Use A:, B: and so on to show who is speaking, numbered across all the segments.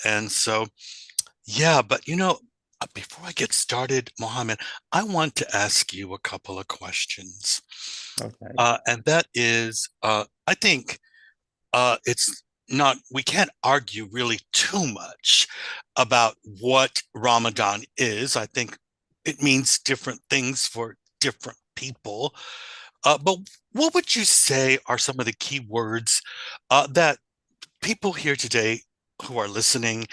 A: And so, yeah, but before I get started, Mohammed, I want to ask you a couple of questions.
B: Okay.
A: And that is, I think it's not, we can't argue really too much about what Ramadan is. I think it means different things for different people. But what would you say are some of the key words that people here today who are listening,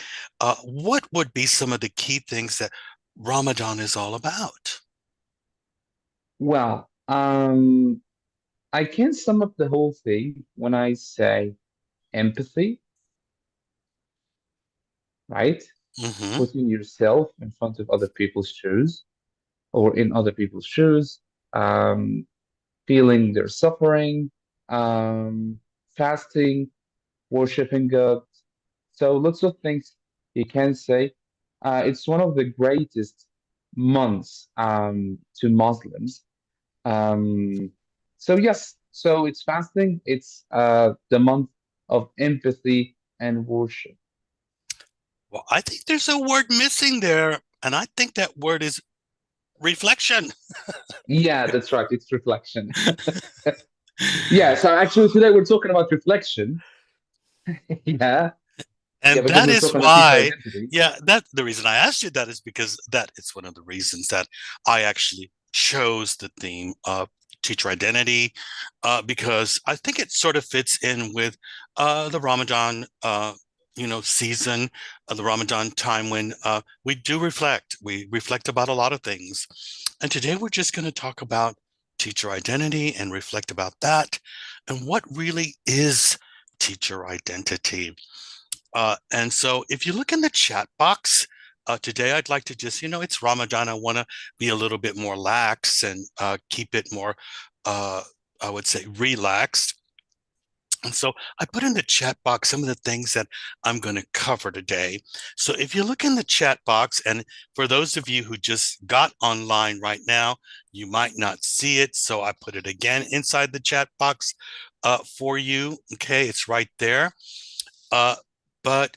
A: what would be some of the key things that Ramadan is all about?
B: Well, I can sum up the whole thing when I say empathy, right?
A: Hmm.
B: Putting yourself in front of other people's shoes or in other people's shoes, um, feeling their suffering, um, fasting, worshiping God. So lots of things you can say. It's one of the greatest months to Muslims. Um, so yes, so it's fasting. It's the month of empathy and worship.
A: Well, I think there's a word missing there, and I think that word is reflection.
B: Yeah, that's right. It's reflection. Yeah. So actually, today we're talking about reflection. Yeah. Yeah,
A: And
B: because
A: that
B: we're
A: is
B: talking about teacher
A: why,
B: identity.
A: yeah, that the reason I asked you that is because that is one of the reasons that I actually chose the theme of teacher identity, because I think it sort of fits in with the Ramadan, season, the Ramadan time when we do reflect. We reflect about a lot of things. And today we're just going to talk about teacher identity and reflect about that and what really is teacher identity. And so if you look in the chat box, today I'd like to just, it's Ramadan. I want to be a little bit more lax and keep it more, uh, I would say, relaxed. And so I put in the chat box some of the things that I'm going to cover today. So if you look in the chat box, and for those of you who just got online right now, you might not see it. So I put it again inside the chat box for you. Okay, it's right there. Uh, but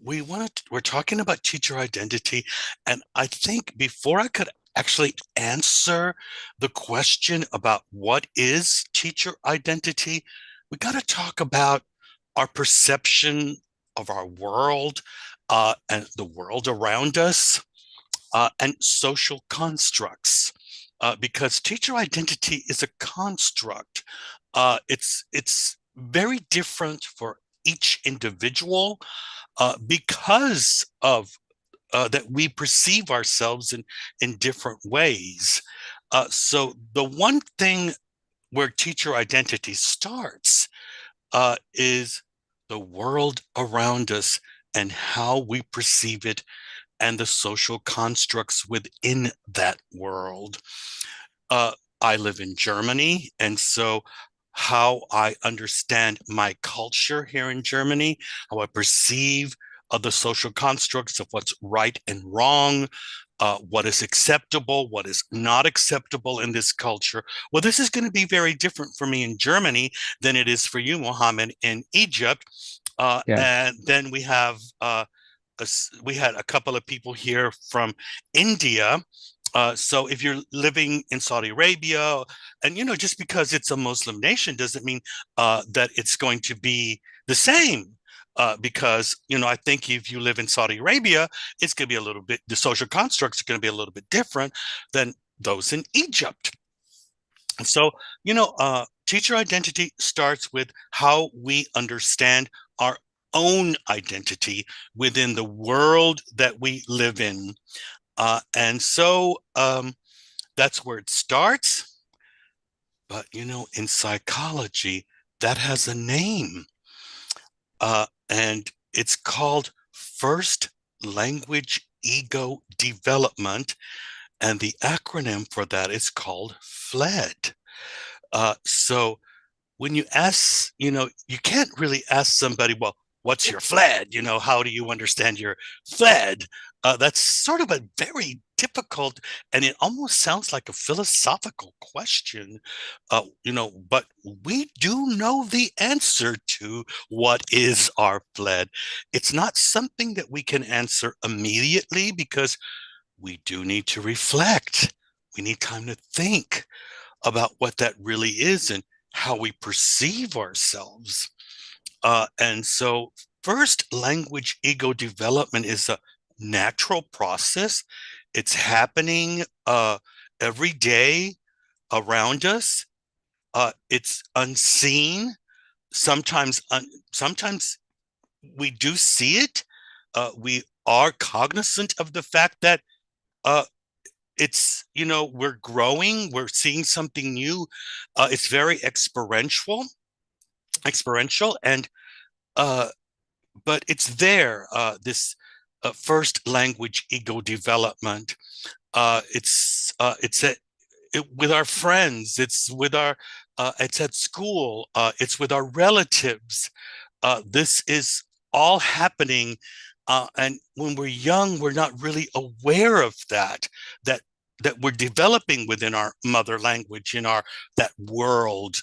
A: we're talking about teacher identity, and I think before I could actually answer the question about what is teacher identity, we got to talk about our perception of our world, and the world around us, and social constructs, because teacher identity is a construct. It's very different for each individual, because of that we perceive ourselves in different ways. So the one thing where teacher identity starts is the world around us and how we perceive it and the social constructs within that world. Uh, I live in Germany, and so how I understand my culture here in Germany, how I perceive the social constructs of what's right and wrong, what is acceptable, what is not acceptable in this culture. Well, this is going to be very different for me in Germany than it is for you, Mohammed, in Egypt.
B: Yeah.
A: And then we had a couple of people here from India. So if you're living in Saudi Arabia, and just because it's a Muslim nation doesn't mean that it's going to be the same. Because I think if you live in Saudi Arabia, it's going to be a little bit, the social constructs are going to be a little bit different than those in Egypt. And so, teacher identity starts with how we understand our own identity within the world that we live in. And so that's where it starts. But, in psychology, that has a name. And it's called first language ego development. And the acronym for that is called FLED. So when you ask, you can't really ask somebody, well, what's your FLED? How do you understand your FLED? That's sort of a very difficult, and it almost sounds like a philosophical question, but we do know the answer to what is our fled. It's not something that we can answer immediately because we do need to reflect. We need time to think about what that really is and how we perceive ourselves. And so, first, language ego development is a natural process. It's happening every day around us. It's unseen. Sometimes we do see it. We are cognizant of the fact that uh, we're growing, we're seeing something new. It's very experiential, and uh, but it's there. This first language ego development. With our friends. It's at school. It's with our relatives. This is all happening, and when we're young, we're not really aware of that that we're developing within our mother language, in our that world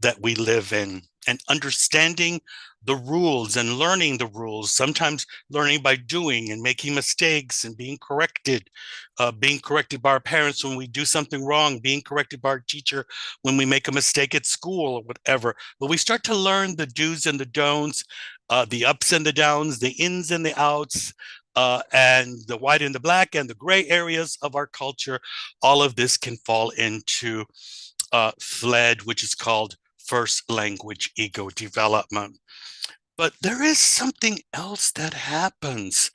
A: that we live in, and understanding the rules and learning the rules, sometimes learning by doing and making mistakes and being corrected by our parents when we do something wrong, being corrected by our teacher when we make a mistake at school or whatever. But we start to learn the do's and the don'ts, the ups and the downs, the ins and the outs, and the white and the black and the gray areas of our culture. All of this can fall into FLED, which is called first language ego development. But there is something else that happens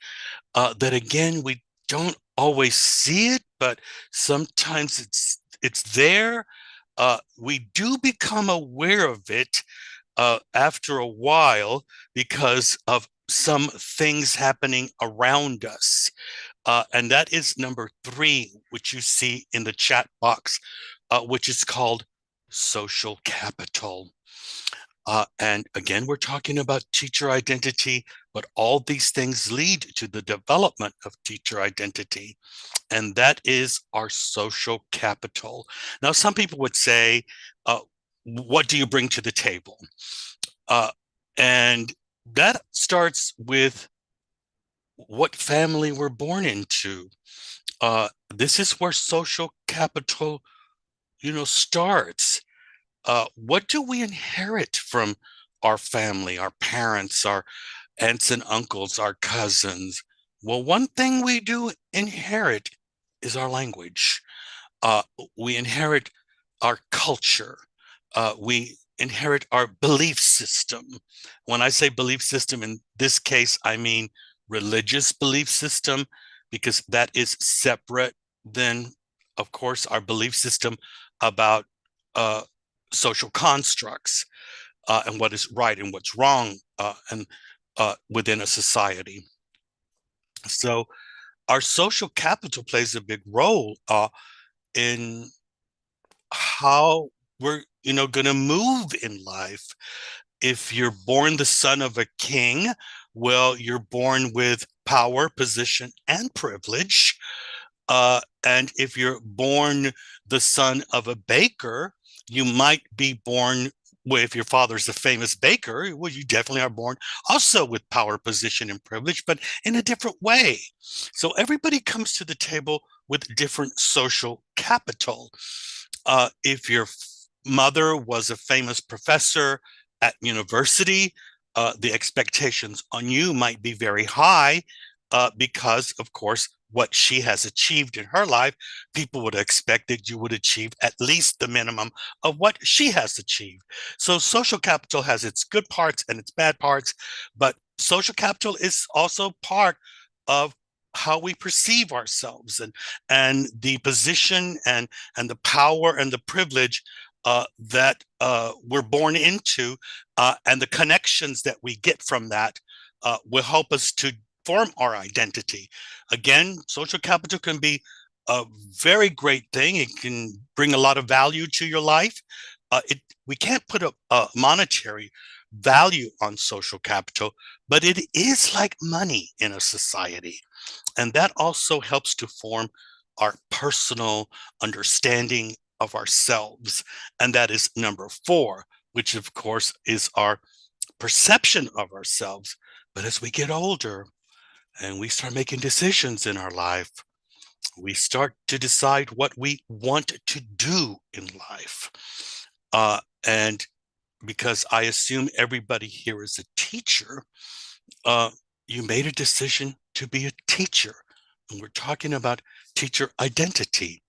A: that, again, we don't always see it, but sometimes it's there. We do become aware of it after a while because of some things happening around us. And that is number three, which you see in the chat box, which is called social capital. And again, we're talking about teacher identity, but all these things lead to the development of teacher identity. And that is our social capital. Now, some people would say, what do you bring to the table? Uh, and that starts with what family we're born into. This is where social capital, starts. What do we inherit from our family, our parents, our aunts and uncles, our cousins? Well, one thing we do inherit is our language. Uh, we inherit our culture. We inherit our belief system. When I say belief system, in this case, I mean religious belief system, because that is separate than, of course, our belief system about uh, social constructs and what is right and what's wrong and within a society. So our social capital plays a big role in how we're going to move in life. If you're born the son of a king, well, you're born with power, position, and privilege. And if you're born the son of a baker, you might be born, well, if your father's a famous baker, well, you definitely are born also with power, position, and privilege, but in a different way. So everybody comes to the table with different social capital. If your mother was a famous professor at university, the expectations on you might be very high because, of course, what she has achieved in her life, people would expect that you would achieve at least the minimum of what she has achieved. So social capital has its good parts and its bad parts, but social capital is also part of how we perceive ourselves, and the position and the power and the privilege that we're born into, and the connections that we get from that will help us to form our identity. Again, social capital can be a very great thing. It can bring a lot of value to your life. we can't put a monetary value on social capital, but it is like money in a society. And that also helps to form our personal understanding of ourselves. And that is number four, which of course is our perception of ourselves. But as we get older and we start making decisions in our life, we start to decide what we want to do in life. And because I assume everybody here is a teacher, uh, you made a decision to be a teacher. And we're talking about teacher identity.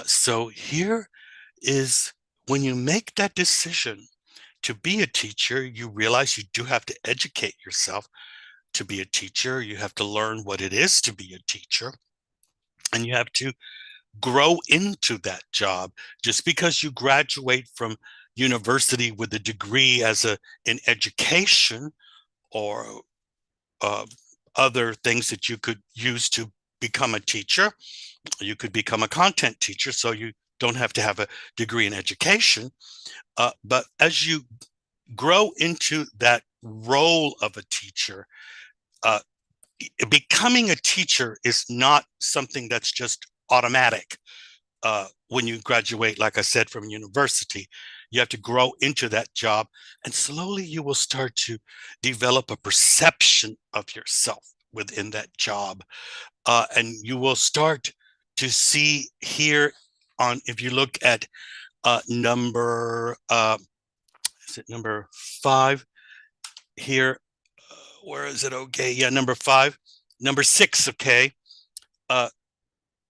A: So here is when you make that decision to be a teacher, you realize you do have to educate yourself to be a teacher. You have to learn what it is to be a teacher, and you have to grow into that job. Just because you graduate from university with a degree as a in education or uh, other things that you could use to become a teacher, you could become a content teacher, so you don't have to have a degree in education. But as you grow into that role of a teacher, uh, becoming a teacher is not something that's just automatic. When you graduate, like I said, from university, you have to grow into that job, and slowly you will start to develop a perception of yourself within that job. And you will start to see here on, if you look at is it number five here? Where is it? Okay, yeah, number five, number six. Okay, uh,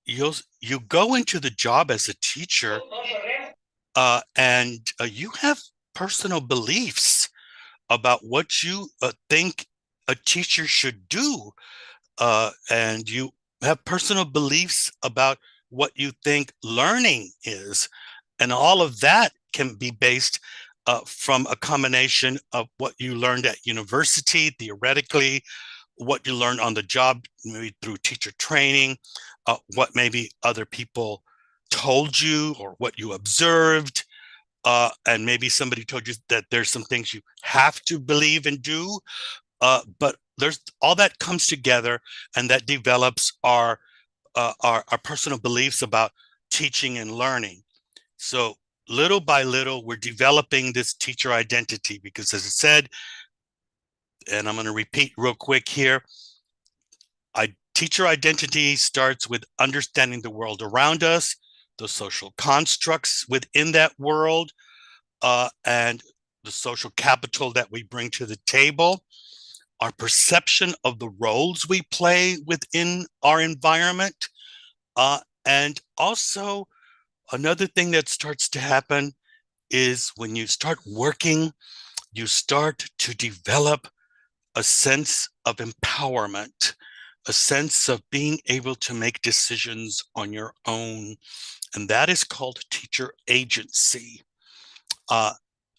A: you go into the job as a teacher, and you have personal beliefs about what you think a teacher should do, and you have personal beliefs about what you think learning is. And all of that can be based from a combination of what you learned at university, theoretically, what you learned on the job, maybe through teacher training, what maybe other people told you or what you observed. And maybe somebody told you that there's some things you have to believe and do. But there's all that comes together, and that develops our personal beliefs about teaching and learning. So little by little, we're developing this teacher identity because, as I said, and I'm going to repeat real quick here, teacher identity starts with understanding the world around us, the social constructs within that world, and the social capital that we bring to the table, our perception of the roles we play within our environment. And also, another thing that starts to happen is when you start working, you start to develop a sense of empowerment, a sense of being able to make decisions on your own. And that is called teacher agency. uh,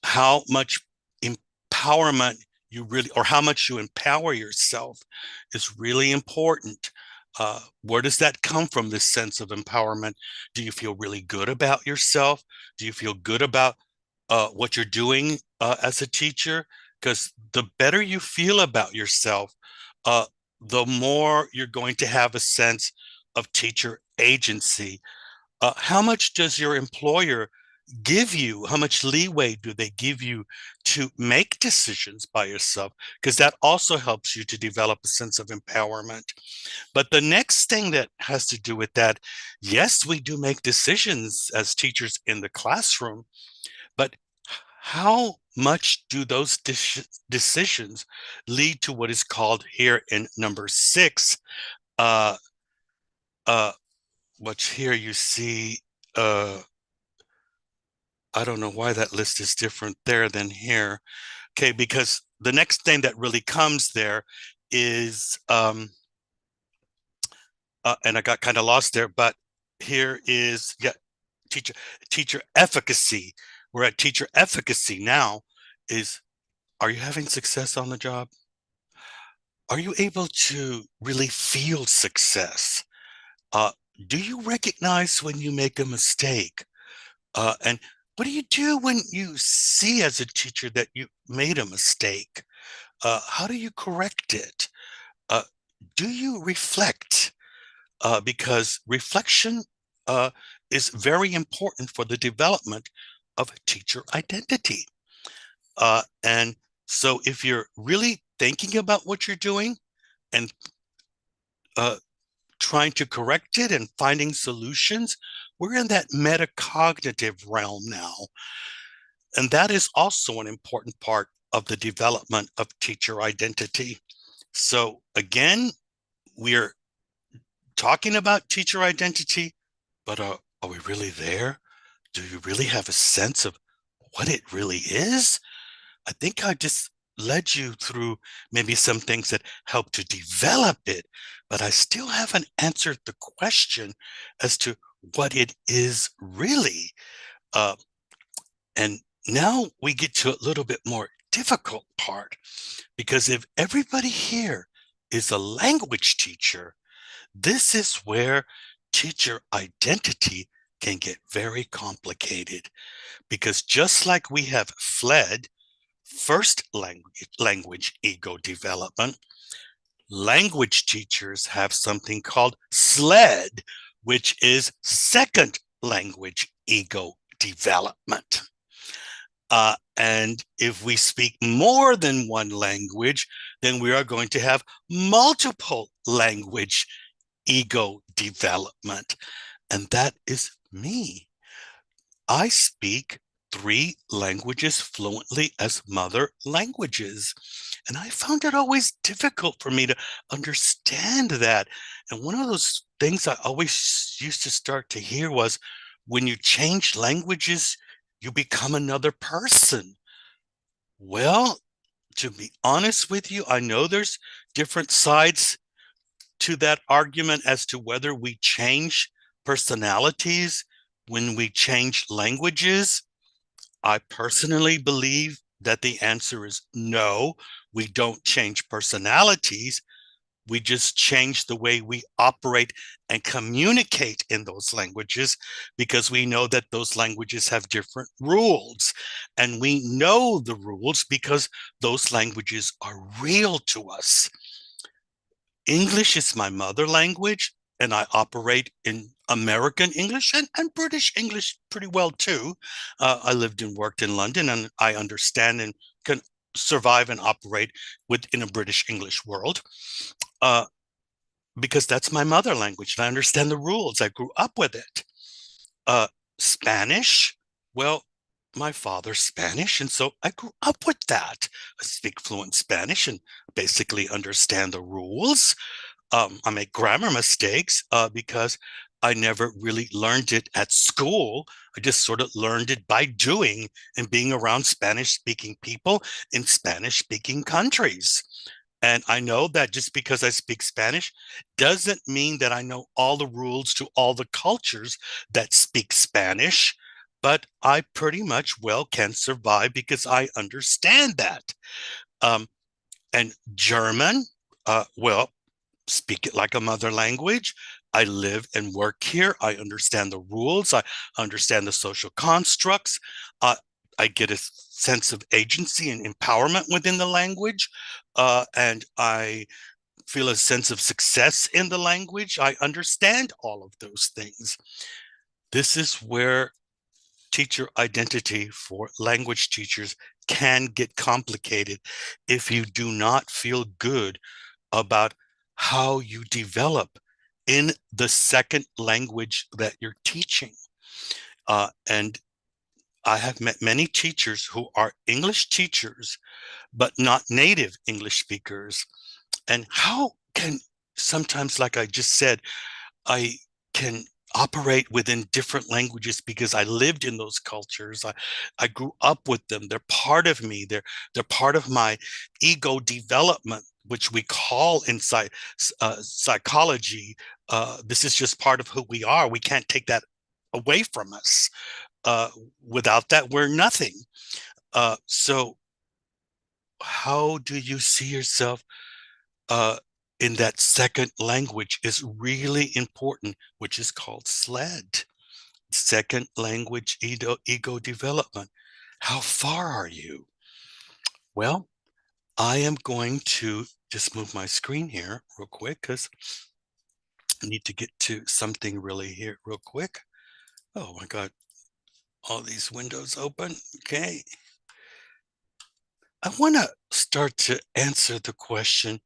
A: how much empowerment you really, or how much you empower yourself is really important. Where does that come from, this sense of empowerment? Do you feel really good about yourself? Do you feel good about what you're doing as a teacher? Because the better you feel about yourself, uh, the more you're going to have a sense of teacher agency. How much does your employer give you? How much leeway do they give you to make decisions by yourself? Because that also helps you to develop a sense of empowerment. But the next thing that has to do with that, yes, we do make decisions as teachers in the classroom, but how much do those decisions lead to what is called here in number six, uh, uh, which here you see, I don't know why that list is different there than here. Okay, because the next thing that really comes there is, and I got kind of lost there, but here is, yeah, teacher teacher efficacy. We're at teacher efficacy now. Is, are you having success on the job? Are you able to really feel success? Uh, do you recognize when you make a mistake? And what do you do when you see as a teacher that you made a mistake? How do you correct it? Uh, do you reflect? Because reflection uh, is very important for the development of teacher identity. And so if you're really thinking about what you're doing and uh, trying to correct it and finding solutions, we're in that metacognitive realm now. And that is also an important part of the development of teacher identity. So again, we're talking about teacher identity, but are we really there? Do you really have a sense of what it really is? I think I just led you through maybe some things that help to develop it, but I still haven't answered the question as to what it is really. Uh, and now we get to a little bit more difficult part, because if everybody here is a language teacher, this is where teacher identity can get very complicated, because just like we have fled first language ego development, language teachers have something called SLED, which is second language ego development. And if we speak more than one language, then we are going to have multiple language ego development. And that is me. I speak three languages fluently as mother languages. And I found it always difficult for me to understand that. And one of those things I always used to start to hear was, when you change languages, you become another person. Well, to be honest with you, I know there's different sides to that argument as to whether we change personalities when we change languages. I personally believe that the answer is no. We don't change personalities. We just change the way we operate and communicate in those languages, because we know that those languages have different rules. And we know the rules because those languages are real to us. English is my mother language, and I operate in American English and British English pretty well too. I lived and worked in London, and I understand and can survive and operate within a British English world, uh, because that's my mother language, and I understand the rules. I grew up with it. Uh, Spanish, well, my father's Spanish, and so I grew up with that. I speak fluent Spanish and basically understand the rules. I make grammar mistakes because I never really learned it at school. I just sort of learned it by doing and being around Spanish speaking people in Spanish speaking countries. And I know that just because I speak Spanish doesn't mean that I know all the rules to all the cultures that speak Spanish, but I pretty much well can survive because I understand that. Um, and German, well, speak it like a mother language. I live and work here. I understand the rules. I understand the social constructs. Uh, I get a sense of agency and empowerment within the language. And I feel a sense of success in the language. I understand all of those things. This is where teacher identity for language teachers can get complicated if you do not feel good about how you develop in the second language that you're teaching. And I have met many teachers who are English teachers, but not native English speakers. And how can sometimes, like I just said, I can operate within different languages because I lived in those cultures. I grew up with them. They're part of me. They're part of my ego development, which we call in psychology. This is just part of who we are. We can't take that away from us. Uh, Without that, we're nothing. So how do you see yourself uh, in that second language is really important, which is called SLED. second language ego development. How far are you? Well, I am going to just move my screen here real quick because I need to get to something really here real quick. Oh, I got all these windows open. Okay. I want to start to answer the question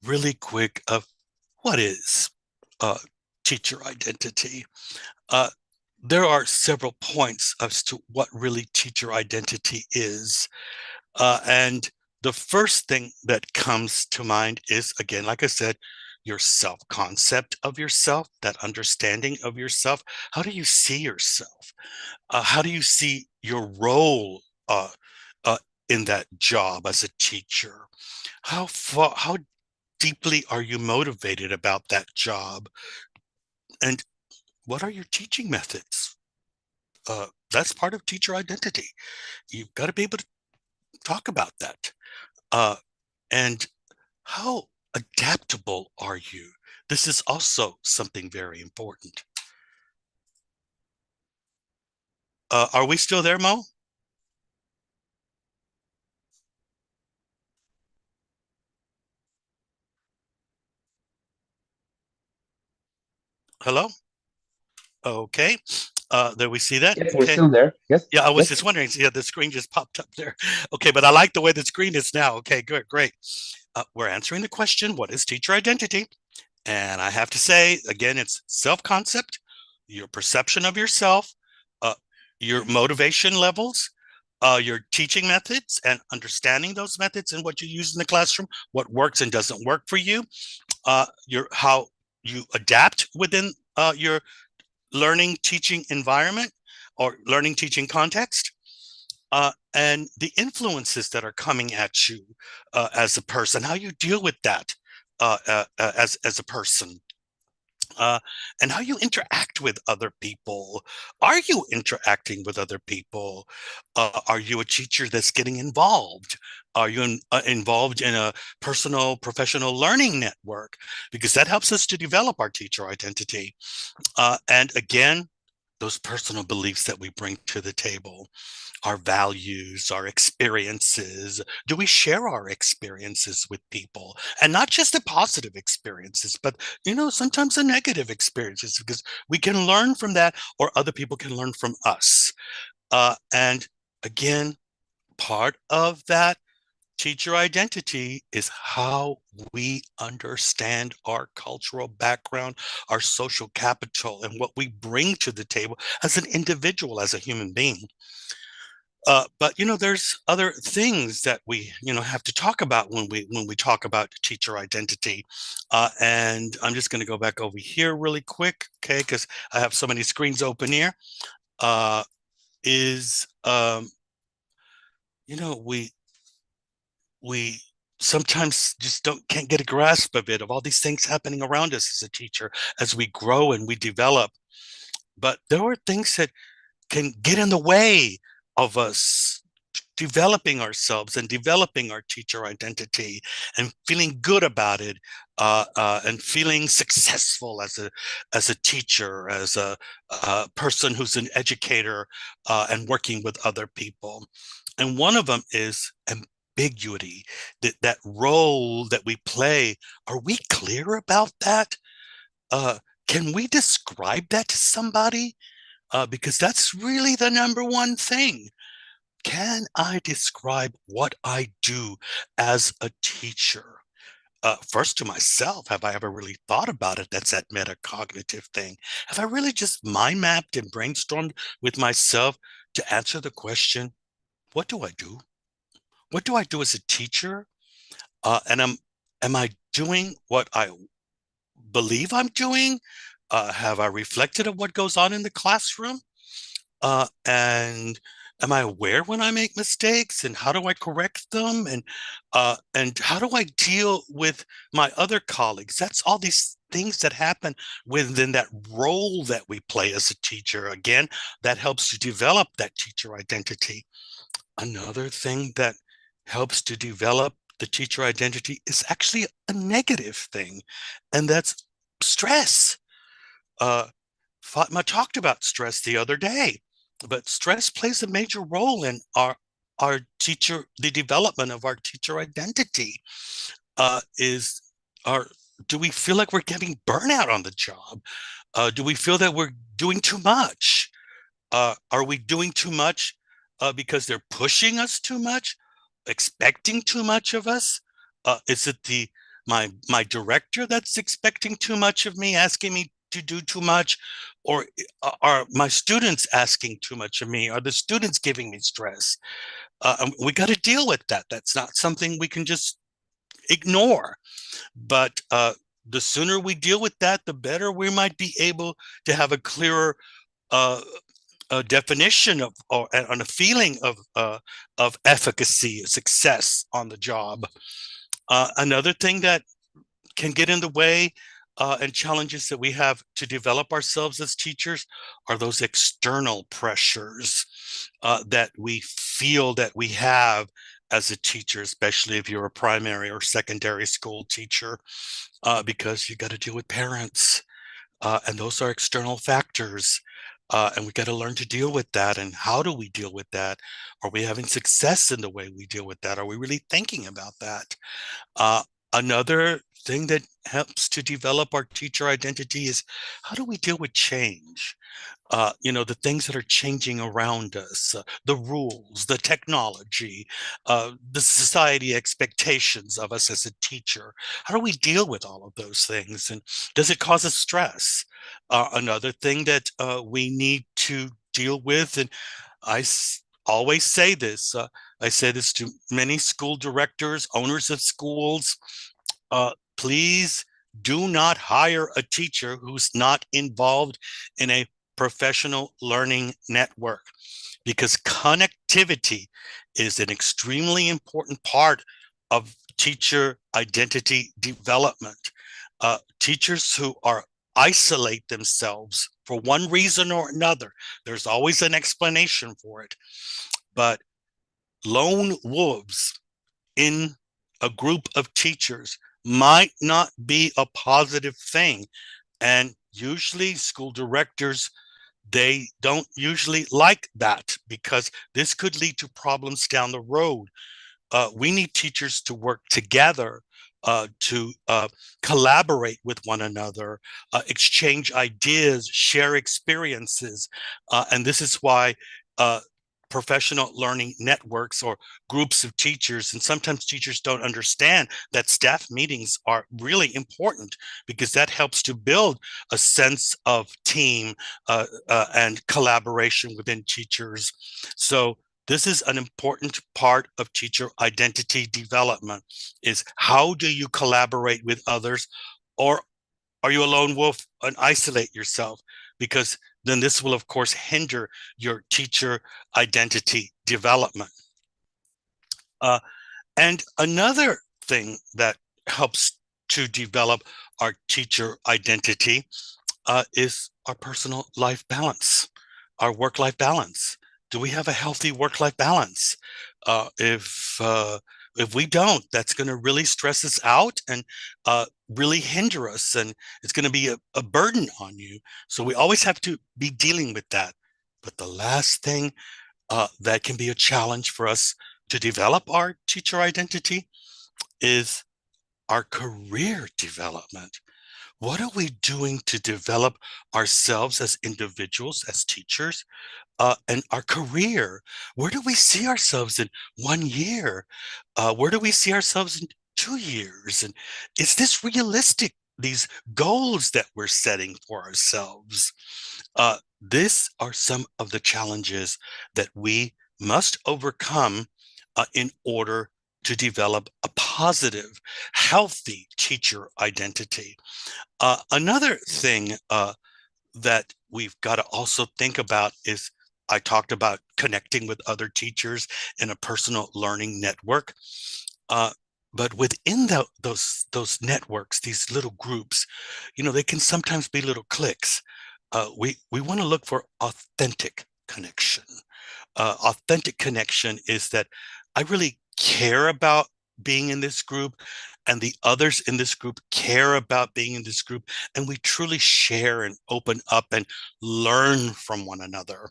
A: really quick of what is uh, teacher identity. Uh, there are several points as to what really teacher identity is. And the first thing that comes to mind is, again, like I said, your self concept of yourself, that understanding of yourself. How do you see yourself? How do you see your role uh, uh, in that job as a teacher? How deeply are you motivated about that job? And what are your teaching methods? That's part of teacher identity. You've got to be able to talk about that. Uh, and how adaptable are you? This is also something very important. Are we still there, Mo? Hello? Okay. There we see that.
B: Yes, we're
A: Okay.
B: still there. Yes,
A: Yeah, I was
B: yes.
A: just wondering. Yeah, the screen just popped up there. Okay, but I like the way the screen is now. Okay, good, great. We're answering the question, what is teacher identity? And I have to say, again, it's self-concept, your perception of yourself, uh, your motivation levels, your teaching methods and understanding those methods and what you use in the classroom, what works and doesn't work for you, your how you adapt within your learning teaching environment or learning teaching context, and the influences that are coming at you as a person, how you deal with that as a person, uh, and how you interact with other people. Are you interacting with other people? Are you a teacher that's getting involved? Are you involved in a personal professional learning network? Because that helps us to develop our teacher identity. And again, those personal beliefs that we bring to the table, our values, our experiences. Do we share our experiences with people? And not just the positive experiences, but sometimes the negative experiences, because we can learn from that or other people can learn from us. And again, part of that teacher identity is how we understand our cultural background, our social capital, and what we bring to the table as an individual, as a human being. But there's other things that we have to talk about when we talk about teacher identity. And I'm just going to go back over here really quick, okay? Because I have so many screens open here. Uh, is we sometimes just can't get a grasp of it, of all these things happening around us as a teacher as we grow and we develop. But there are things that can get in the way of us developing ourselves and developing our teacher identity and feeling good about it, and feeling successful as a teacher, as a person who's an educator, and working with other people. And one of them is ambiguity, that role that we play. Are we clear about that? uh, can we describe that to somebody? Because that's really the number one thing. Can I describe what I do as a teacher? First, to myself, have I ever really thought about it? That's that metacognitive thing. Have I really just mind mapped and brainstormed with myself to answer the question, what do I do? What do I do as a teacher? And am I doing what I believe I'm doing? Have I reflected on what goes on in the classroom? And am I aware when I make mistakes, and how do I correct them? And how do I deal with my other colleagues? That's all these things that happen within that role that we play as a teacher. Again, that helps to develop that teacher identity. Another thing that helps to develop the teacher identity is actually a negative thing, and that's stress. Uh, Fatma talked about stress the other day, but stress plays a major role in our teacher, the development of our teacher identity. Is our Do we feel like we're getting burnout on the job? Do we feel that we're doing too much? Are we doing too much because they're pushing us too much, expecting too much of us? Is it my director that's expecting too much of me, asking me to do too much, or are my students asking too much of me? Are the students giving me stress? We got to deal with that. That's not something we can just ignore. But the sooner we deal with that, the better we might be able to have a clearer uh, a definition of or and a feeling of efficacy, success on the job. Another thing that can get in the way and challenges that we have to develop ourselves as teachers are those external pressures that we feel that we have as a teacher, especially if you're a primary or secondary school teacher, because you got to deal with parents and those are external factors. And we got to learn to deal with that. And how do we deal with that? Are we having success in the way we deal with that? Are we really thinking about that? Uh, Another thing that helps to develop our teacher identity is how do we deal with change? The things that are changing around us, the rules, the technology, the society expectations of us as a teacher. How do we deal with all of those things? And does it cause us stress? Another thing that we need to deal with, and always say this, I say this to many school directors, owners of schools, please do not hire a teacher who's not involved in a professional learning network because connectivity is an extremely important part of teacher identity development. Teachers who are isolate themselves for one reason or another, there's always an explanation for it, but lone wolves in a group of teachers might not be a positive thing. And usually school directors, they don't usually like that because this could lead to problems down the road. We need teachers to work together, to collaborate with one another, exchange ideas, share experiences. And this is why professional learning networks or groups of teachers, and sometimes teachers don't understand that staff meetings are really important because that helps to build a sense of team and collaboration within teachers. So this is an important part of teacher identity development is how do you collaborate with others, or are you a lone wolf and isolate yourself? Because then this will of course hinder your teacher identity development. uh, and another thing that helps to develop our teacher identity is our personal life balance, our work life balance. Do we have a healthy work life balance? If we don't, that's going to really stress us out and really hinder us, and it's going to be a burden on you. So we always have to be dealing with that. But the last thing that can be a challenge for us to develop our teacher identity is our career development. What are we doing to develop ourselves as individuals, as teachers, and our career? Where do we see ourselves in 1 year? Where do we see ourselves in 2 years? And is this realistic? These goals that we're setting for ourselves. These are some of the challenges that we must overcome in order to develop a positive, healthy teacher identity. Another thing that we've got to also think about is I talked about connecting with other teachers in a personal learning network. Uh, but within those networks, these little groups, they can sometimes be little cliques. We want to look for authentic connection. Authentic connection is that I really care about being in this group, and the others in this group care about being in this group, and we truly share and open up and learn from one another.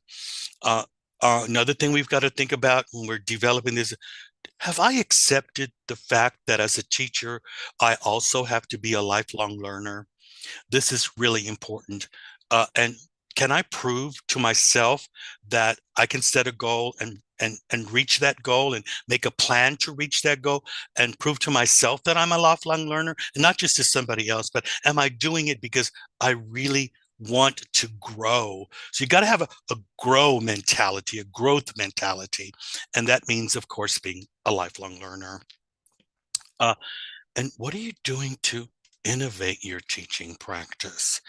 A: Uh, Another thing we've got to think about when we're developing this, have I accepted the fact that as a teacher, I also have to be a lifelong learner? This is really important. And can I prove to myself that I can set a goal and reach that goal and make a plan to reach that goal and prove to myself that I'm a lifelong learner, and not just to somebody else, but am I doing it because I really want to grow? So you got to have a grow mentality, a growth mentality. And that means, of course, being a lifelong learner. Uh, and what are you doing to innovate your teaching practice?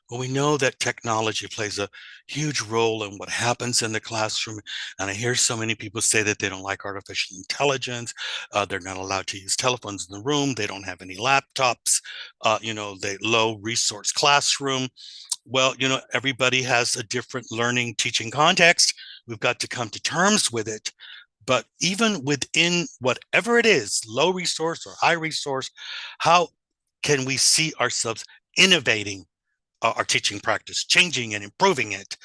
A: Well, we know that technology plays a huge role in what happens in the classroom. And I hear so many people say that they don't like artificial intelligence. They're not allowed to use telephones in the room. They don't have any laptops. They low resource classroom. Well, everybody has a different learning teaching context. We've got to come to terms with it. But even within whatever it is, low resource or high resource, how can we see ourselves innovating our teaching practice, changing and improving it,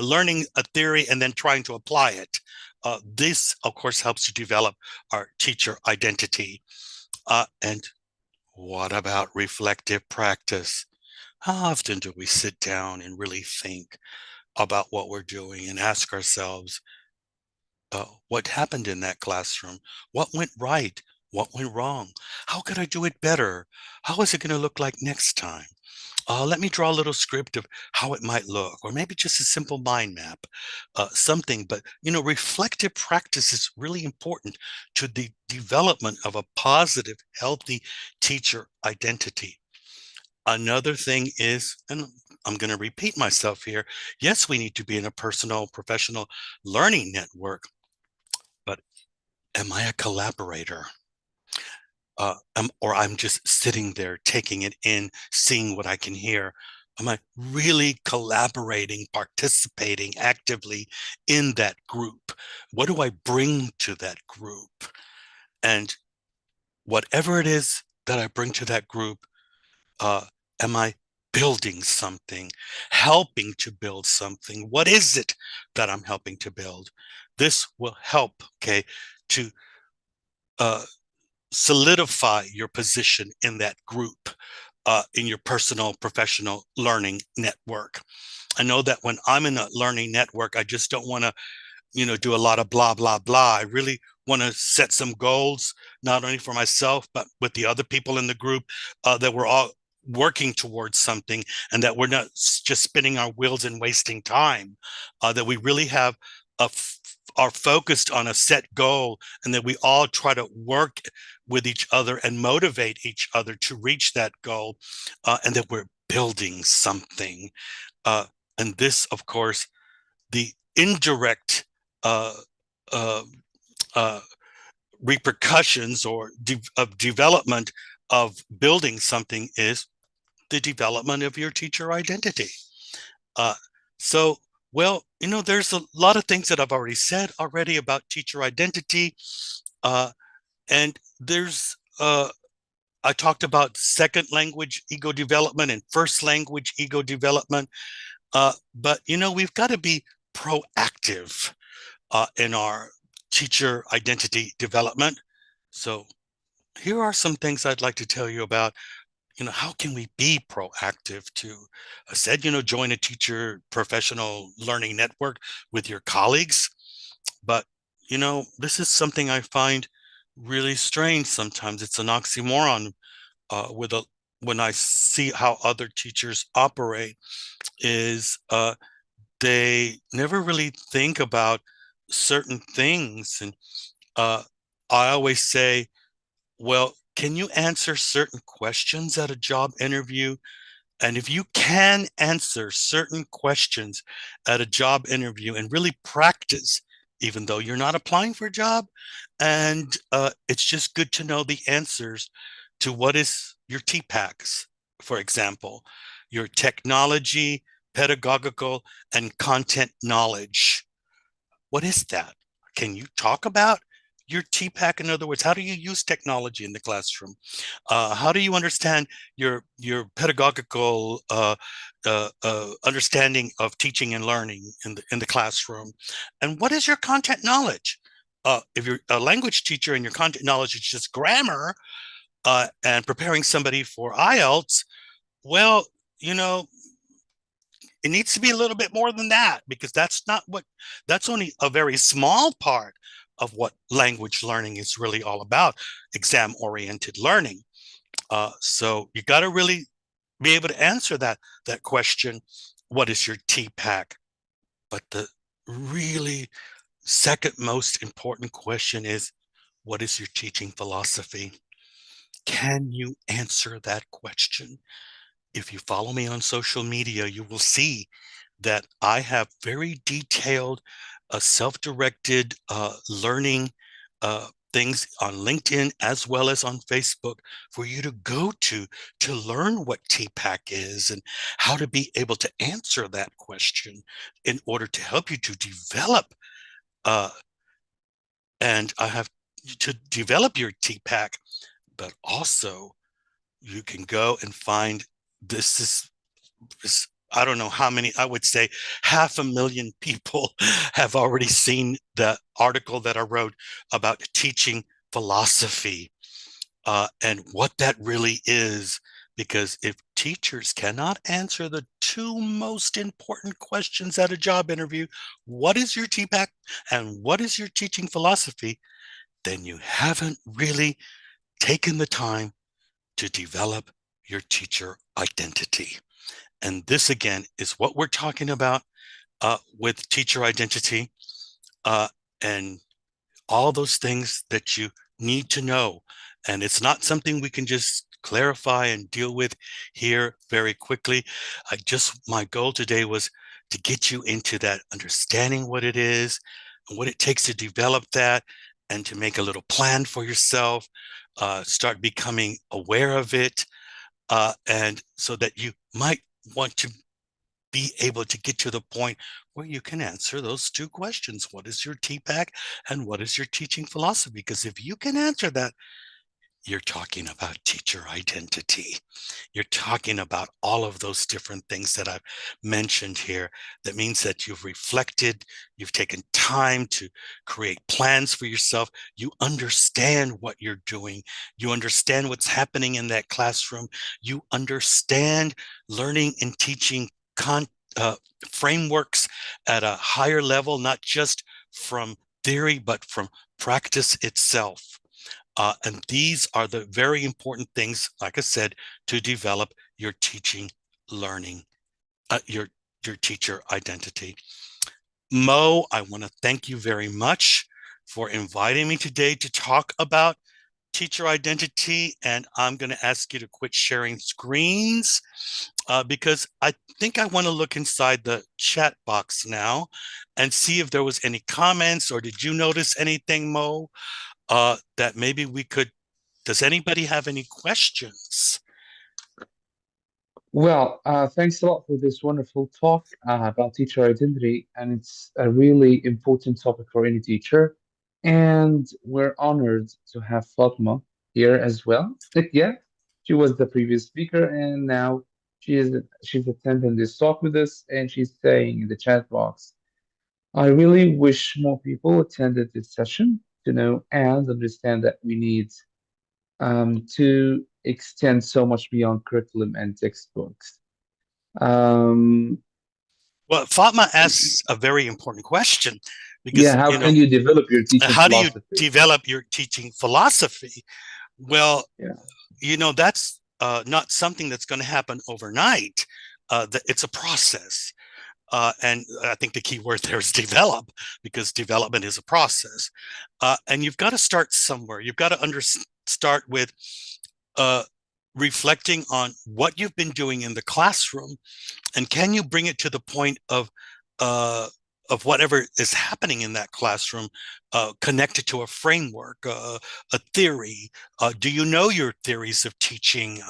A: learning a theory and then trying to apply it? This, of course, helps to develop our teacher identity. And what about reflective practice? How often do we sit down and really think about what we're doing and ask ourselves, what happened in that classroom? What went right? What went wrong? How could I do it better? How is it going to look like next time? Let me draw a little script of how it might look, or maybe just a simple mind map, something. But, reflective practice is really important to the development of a positive, healthy teacher identity. Another thing is, and I'm going to repeat myself here, yes, we need to be in a personal, professional learning network, but am I a collaborator? Or I'm just sitting there taking it in, seeing what I can hear. Am I really collaborating, participating actively in that group? What do I bring to that group? And whatever it is that I bring to that group, uh, am I building something, helping to build something? What is it that I'm helping to build? This will help, okay, to uh, solidify your position in that group, in your personal professional learning network. I know that when I'm in a learning network, I just don't want to, do a lot of blah, blah, blah. I really want to set some goals, not only for myself, but with the other people in the group, that we're all working towards something, and that we're not just spinning our wheels and wasting time, that we really have are focused on a set goal, and that we all try to work with each other and motivate each other to reach that goal, and that we're building something. Uh, and this, of course, the indirect uh, uh, uh, repercussions of development of building something is the development of your teacher identity. Uh, so, well, there's a lot of things that I've already said already about teacher identity. Uh, and I talked about second language ego development and first language ego development. But, we've got to be proactive in our teacher identity development. So here are some things I'd like to tell you about. How can we be proactive to, I said, join a teacher professional learning network with your colleagues. But, this is something I find really strange sometimes. It's an oxymoron with a when I see how other teachers operate, is they never really think about certain things. And I always say, well, can you answer certain questions at a job interview? And if you can answer certain questions at a job interview and really practice, even though you're not applying for a job, and it's just good to know the answers to what is your TPACs, for example, your technology, pedagogical, and content knowledge. What is that? Can you talk about your TPAC? In other words, how do you use technology in the classroom? How do you understand your pedagogical understanding of teaching and learning in the classroom? And what is your content knowledge? If you're a language teacher and your content knowledge is just grammar and preparing somebody for IELTS, well, you know, it needs to be a little bit more than that, because that's only a very small part of what language learning is really all about, exam oriented learning. So you got to really be able to answer that question, what is your TPAC? But the really second most important question is, what is your teaching philosophy? Can you answer that question? If you follow me on social media, you will see that I have very detailed, self-directed learning things on LinkedIn as well as on Facebook for you to go to learn what TPAC is and how to be able to answer that question in order to help you to develop. Uh, and I have to develop your TPAC, but also you can go and find this is I don't know how many, I would say 500,000 people have already seen the article that I wrote about teaching philosophy and what that really is. Because if teachers cannot answer the two most important questions at a job interview, what is your TPAC and what is your teaching philosophy, then you haven't really taken the time to develop your teacher identity. And this, again, is what we're talking about with teacher identity uh, and all those things that you need to know. And it's not something we can just clarify and deal with here very quickly. My goal today was to get you into that understanding what it is and what it takes to develop that and to make a little plan for yourself, start becoming aware of it, and so that you might want to be able to get to the point where you can answer those two questions. What is your TPAC and what is your teaching philosophy? Because if you can answer that, you're talking about teacher identity. You're talking about all of those different things that I've mentioned here. That means that you've reflected, you've taken time to create plans for yourself. You understand what you're doing. You understand what's happening in that classroom. You understand learning and teaching uh, frameworks at a higher level, not just from theory, but from practice itself. And these are the very important things, like I said, to develop your teaching learning, your teacher identity. Mo, I want to thank you very much for inviting me today to talk about teacher identity. And I'm going to ask you to quit sharing screens because I think I want to look inside the chat box now and see if there was any comments, or did you notice anything, Mo, that maybe we could. Does anybody have any questions?
B: Well, thanks a lot for this wonderful talk about teacher identity, and it's a really important topic for any teacher. And we're honored to have Fatma here as well. Yeah, she was the previous speaker, and now she's attending this talk with us, and she's saying in the chat box, "I really wish more people attended this session to know and understand that we need to extend so much beyond curriculum and textbooks." Um,
A: Well, Fatma asks a very important question
B: yeah,
A: because,
B: how can you develop your teaching
A: how do you
B: philosophy?
A: develop your teaching philosophy? Well,
B: Yeah.
A: that's not something that's going to happen overnight. It's a process. And I think the key word there is develop, because development is a process. And you've got to start somewhere. You've got to start with uh, reflecting on what you've been doing in the classroom, and can you bring it to the point uh, of whatever is happening in that classroom, connected to a framework, a theory. Do you know your theories of teaching?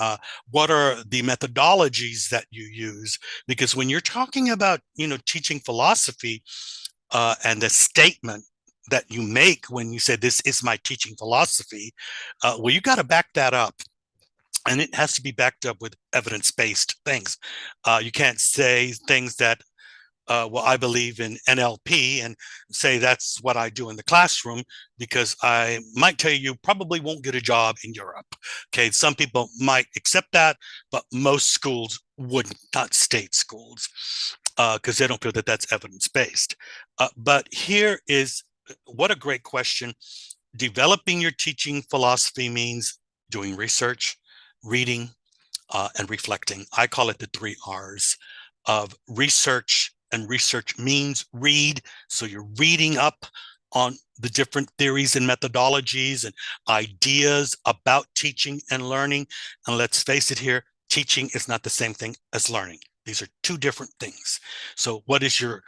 A: What are the methodologies that you use? Because when you're talking about teaching philosophy and the statement that you make when you say this is my teaching philosophy, well, you got to back that up, and it has to be backed up with evidence-based things. You can't say things that well, I believe in NLP and say that's what I do in the classroom, because I might tell you, you probably won't get a job in Europe. Okay, some people might accept that, but most schools wouldn't, not state schools, because they don't feel that that's evidence based. But here is what a great question. Developing your teaching philosophy means doing research, reading, and reflecting. I call it the 3 R's of research, and research means read. So you're reading up on the different theories and methodologies and ideas about teaching and learning. And let's face it here, teaching is not the same thing as learning. These are two different things. So what is your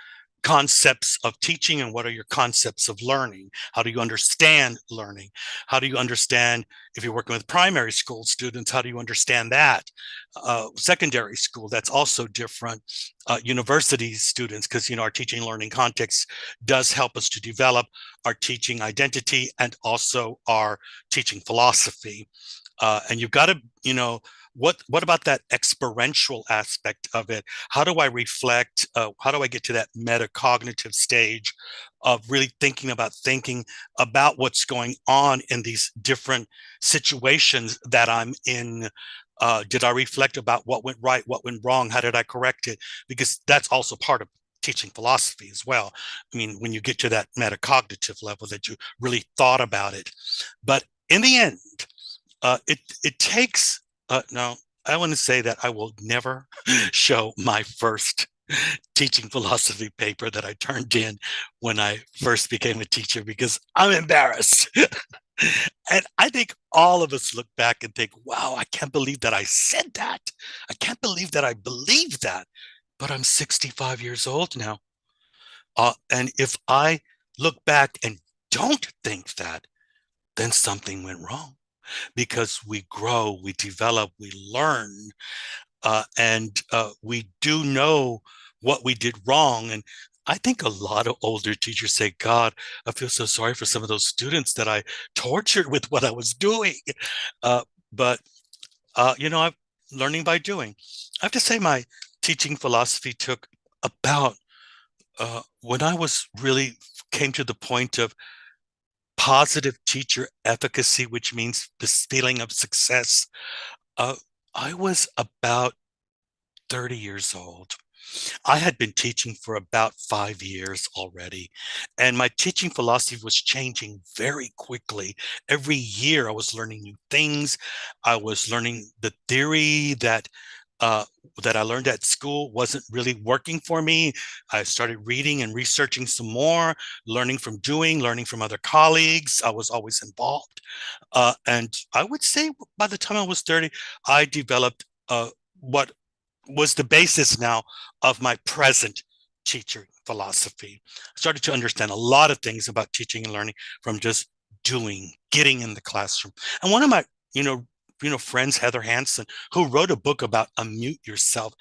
A: concepts of teaching and what are your concepts of learning? How do you understand learning? How do you understand, if you're working with primary school students, how do you understand that? Secondary school, that's also different. University students, because our teaching and learning context does help us to develop our teaching identity and also our teaching philosophy. And you've got to, what about that experiential aspect of it? How do I reflect? How do I get to that metacognitive stage of really thinking about what's going on in these different situations that I'm in? Did I reflect about what went right, what went wrong? How did I correct it? Because that's also part of teaching philosophy as well. I mean, when you get to that metacognitive level, that you really thought about it. But in the end, it takes no. I want to say that I will never show my first teaching philosophy paper that I turned in when I first became a teacher, because I'm embarrassed. And I think all of us look back and think, wow, I can't believe that I said that. I can't believe that I believed that. But I'm 65 years old now. And if I look back and don't think that, then something went wrong, because we grow, we develop, we learn, and we do know what we did wrong. And I think a lot of older teachers say, God, I feel so sorry for some of those students that I tortured with what I was doing. Uh, but I'm learning by doing. I have to say, my teaching philosophy took about when I was really came to the point of positive teacher efficacy, which means this feeling of success. Uh, I was about 30 years old. I had been teaching for about 5 years already, and my teaching philosophy was changing very quickly. Every year, I was learning new things. I was learning the theory uh, that I learned at school wasn't really working for me. I started reading and researching some more, learning from doing, learning from other colleagues. I was always involved, and I would say by the time I was 30, I developed what was the basis now of my present teaching philosophy. I started to understand a lot of things about teaching and learning from just doing, getting in the classroom. And one of my, you know, friends, Heather Hansen, who wrote a book about unmute yourself.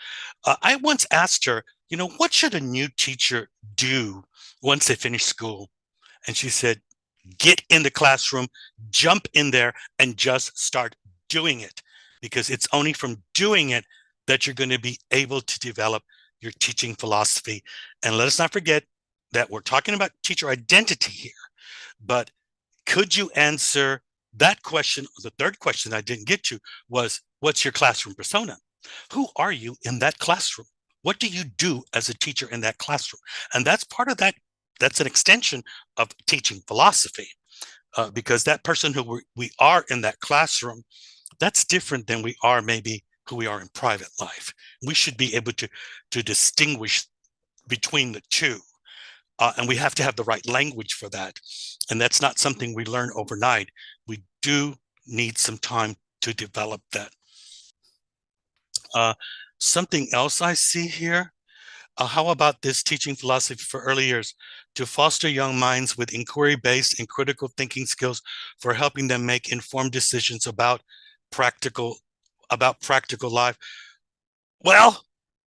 A: I once asked her, what should a new teacher do once they finish school? And she said, get in the classroom, jump in there, and just start doing it. Because it's only from doing it that you're going to be able to develop your teaching philosophy. And let us not forget that we're talking about teacher identity here. But could you answer that question? The third question I didn't get to was, what's your classroom persona? Who are you in that classroom? What do you do as a teacher in that classroom? And that's part of that. That's an extension of teaching philosophy, because that person who we are in that classroom, that's different than we are maybe who we are in private life. We should be able to distinguish between the two. And we have to have the right language for that. And that's not something we learn overnight. We do need some time to develop that. Uh, Something else I see here. How about this teaching philosophy for early years? To foster young minds with inquiry-based and critical thinking skills for helping them make informed decisions practical practical life. Well,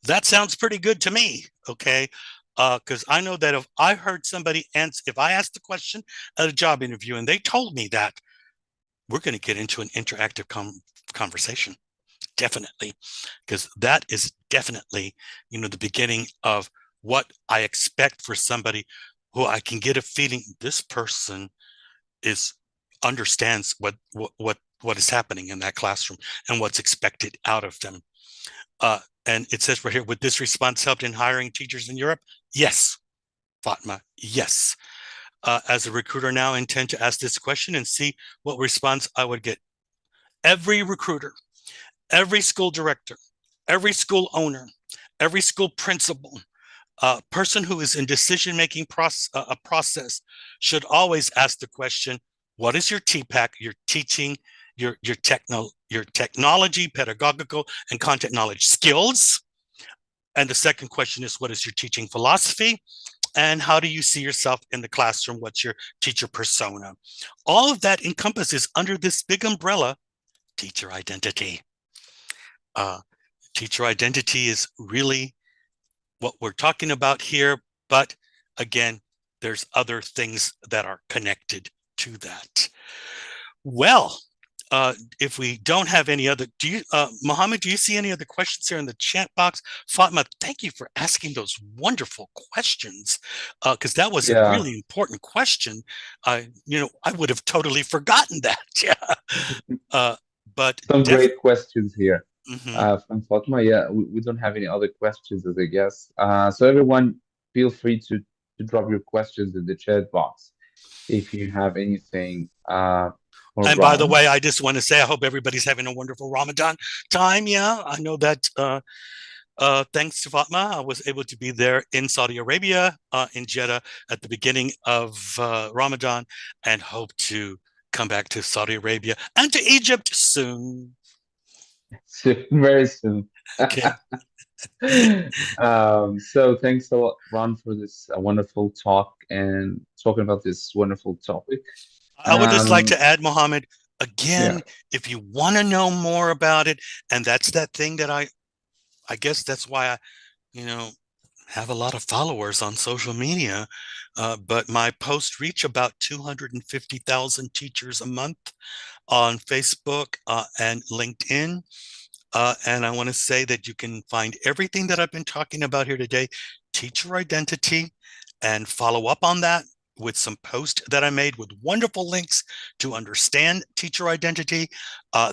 A: that sounds pretty good to me. Okay. Because I know that if I heard somebody answer, if I asked the question at a job interview and they told me that, we're going to get into an interactive conversation. Definitely, because that is definitely, the beginning of what I expect for somebody who I can get a feeling this person is understands what is happening in that classroom and what's expected out of them. And it says right here, would this response help in hiring teachers in Europe? Yes, Fatma, yes. As a recruiter now, I intend to ask this question and see what response I would get. Every recruiter, every school director, every school owner, every school principal, person who is in decision-making process should always ask the question, what is your TPAC, your teaching, your technology, pedagogical, and content knowledge skills? And the second question is, what is your teaching philosophy? And how do you see yourself in the classroom? What's your teacher persona? All of that encompasses under this big umbrella, teacher identity. Uh, Teacher identity is really what we're talking about here, but again, there's other things that are connected to that. Well, if we don't have any other, Mohammed, do you see any other questions here in the chat box? Fatma, thank you for asking those wonderful questions, because that was a
B: Yeah,
A: really important question. I would have totally forgotten that. Yeah. Uh, but
B: some
A: definitely.
B: great questions here
A: Mm-hmm.
B: from Fatma. Yeah, we don't have any other questions as I guess. So everyone, feel free to drop your questions in the chat box if you have anything. All
A: And by the
B: right.
A: way, I just want to say I hope everybody's having a wonderful Ramadan time. Yeah, I know that thanks to Fatma, I was able to be there in Saudi Arabia, in Jeddah, at the beginning of Ramadan, and hope to come back to Saudi Arabia and to Egypt soon.
B: Soon, very soon.
A: Okay.
B: So thanks a lot, Ron, for this wonderful talk and talking about this wonderful topic.
A: I would just like
B: Um,
A: to add, Mohammed,
B: yeah,
A: again, if you want to know more about it, and that's that thing that I guess that's why I, you know, have a lot of followers on social media, but my posts reach about 250,000 teachers a month on Facebook and LinkedIn. And I want to say that you can find everything that I've been talking about here today, teacher identity, and follow up on that with some posts that I made with wonderful links to understand teacher identity.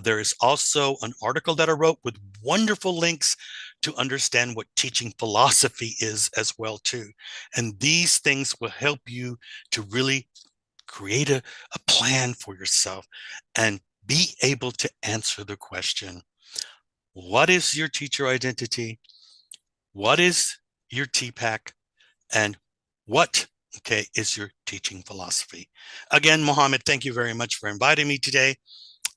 A: There is also an article that I wrote with wonderful links to understand what teaching philosophy is as well too. And these things will help you to really create a plan for yourself and be able to answer the question, what is your teacher identity? What is your TPAC? And what, okay, is your teaching philosophy? Again, Mohammed, thank you very much for inviting me today.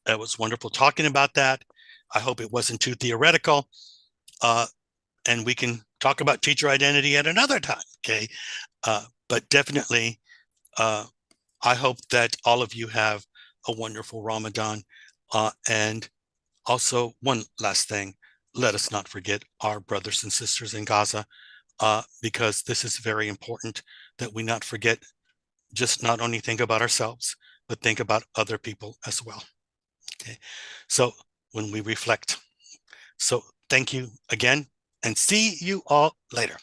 A: It was wonderful talking about that. I hope it wasn't too theoretical. Uh, and we can talk about teacher identity at another time, okay? But definitely, uh, I hope that all of you have a wonderful Ramadan. And also, one last thing, let us not forget our brothers and sisters in Gaza, because this is very important that we not forget, just not only think about ourselves, but think about other people as well. Okay. So when we reflect. So thank you again and see you all later.